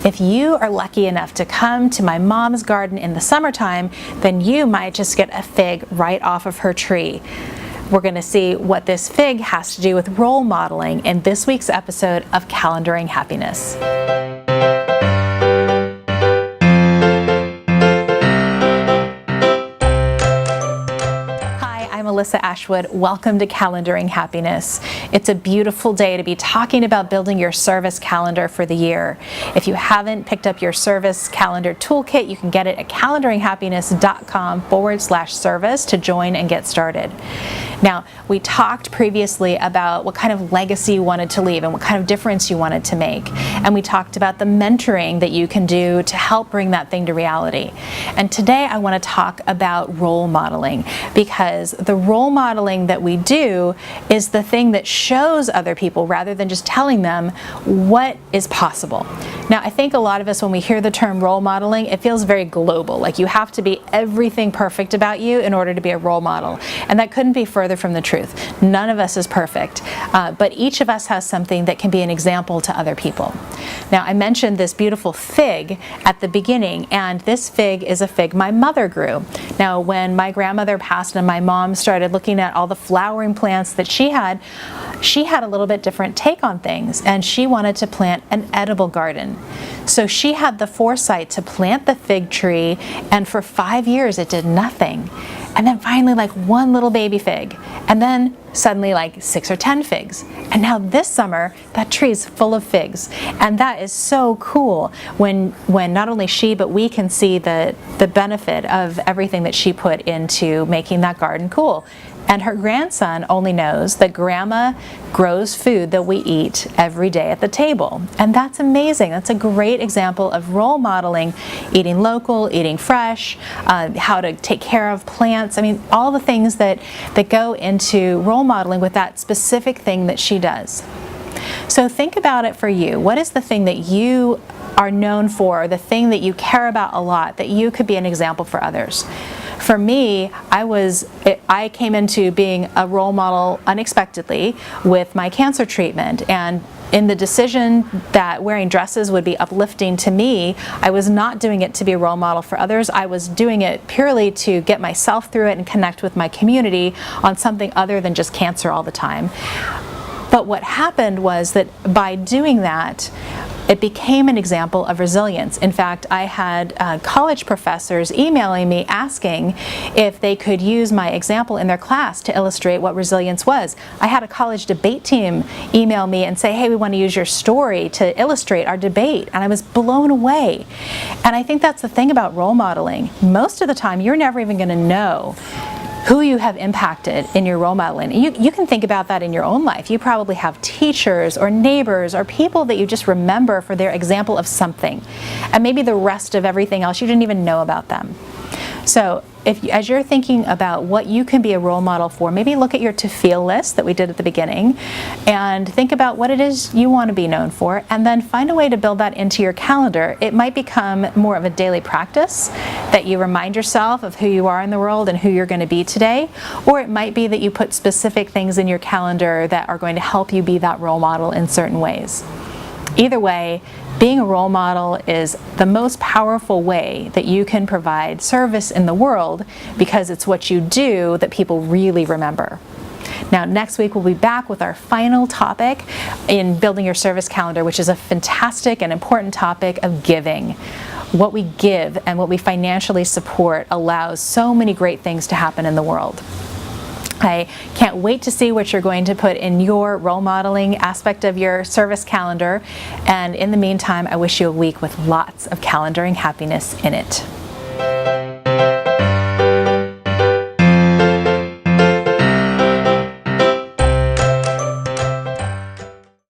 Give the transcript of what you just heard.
If you are lucky enough to come to my mom's garden in the summertime, then you might just get a fig right off of her tree. We're going to see what this fig has to do with role modeling in this week's episode of Calendaring Happiness. I'm Melissa Ashwood. Welcome to Calendaring Happiness. It's a beautiful day to be talking about building your service calendar for the year. If you haven't picked up your service calendar toolkit, you can get it at calendaringhappiness.com/service to join and get started. Now, we talked previously about what kind of legacy you wanted to leave and what kind of difference you wanted to make. And we talked about the mentoring that you can do to help bring that thing to reality. And today I want to talk about role modeling, because the role modeling that we do is the thing that shows other people rather than just telling them what is possible. Now, I think a lot of us, when we hear the term role modeling, it feels very global, like you have to be everything perfect about you in order to be a role model. And that couldn't be further from the truth. None of us is perfect, but each of us has something that can be an example to other people. Now, I mentioned this beautiful fig at the beginning, and this fig is a fig my mother grew. Now, when my grandmother passed and my mom started looking at all the flowering plants that she had a little bit different take on things, and she wanted to plant an edible garden. So she had the foresight to plant the fig tree, and for 5 years it did nothing. And then finally, like one little baby fig, and then suddenly like 6 or 10 figs. And now this summer, that tree's full of figs. And that is so cool when not only she, but we can see the benefit of everything that she put into making that garden cool. And her grandson only knows that grandma grows food that we eat every day at the table. And that's amazing. That's a great example of role modeling, eating local, eating fresh, how to take care of plants. I mean, all the things that go into role modeling with that specific thing that she does. So think about it for you. What is the thing that you are known for, the thing that you care about a lot, that you could be an example for others? For me, I came into being a role model unexpectedly with my cancer treatment, and in the decision that wearing dresses would be uplifting to me, I was not doing it to be a role model for others. I was doing it purely to get myself through it and connect with my community on something other than just cancer all the time. But what happened was that by doing that, it became an example of resilience. In fact, I had college professors emailing me asking if they could use my example in their class to illustrate what resilience was. I had a college debate team email me and say, hey, we want to use your story to illustrate our debate. And I was blown away. And I think that's the thing about role modeling. Most of the time, you're never even going to know who you have impacted in your role modeling. You can think about that in your own life. You probably have teachers or neighbors or people that you just remember for their example of something. And maybe the rest of everything else, you didn't even know about them. So as you're thinking about what you can be a role model for, maybe look at your to-feel list that we did at the beginning and think about what it is you want to be known for, and then find a way to build that into your calendar. It might become more of a daily practice that you remind yourself of who you are in the world and who you're going to be today, or it might be that you put specific things in your calendar that are going to help you be that role model in certain ways. Either way, being a role model is the most powerful way that you can provide service in the world, because it's what you do that people really remember. Now, next week we'll be back with our final topic in building your service calendar, which is a fantastic and important topic of giving. What we give and what we financially support allows so many great things to happen in the world. I can't wait to see what you're going to put in your role modeling aspect of your service calendar. And in the meantime, I wish you a week with lots of calendaring happiness in it.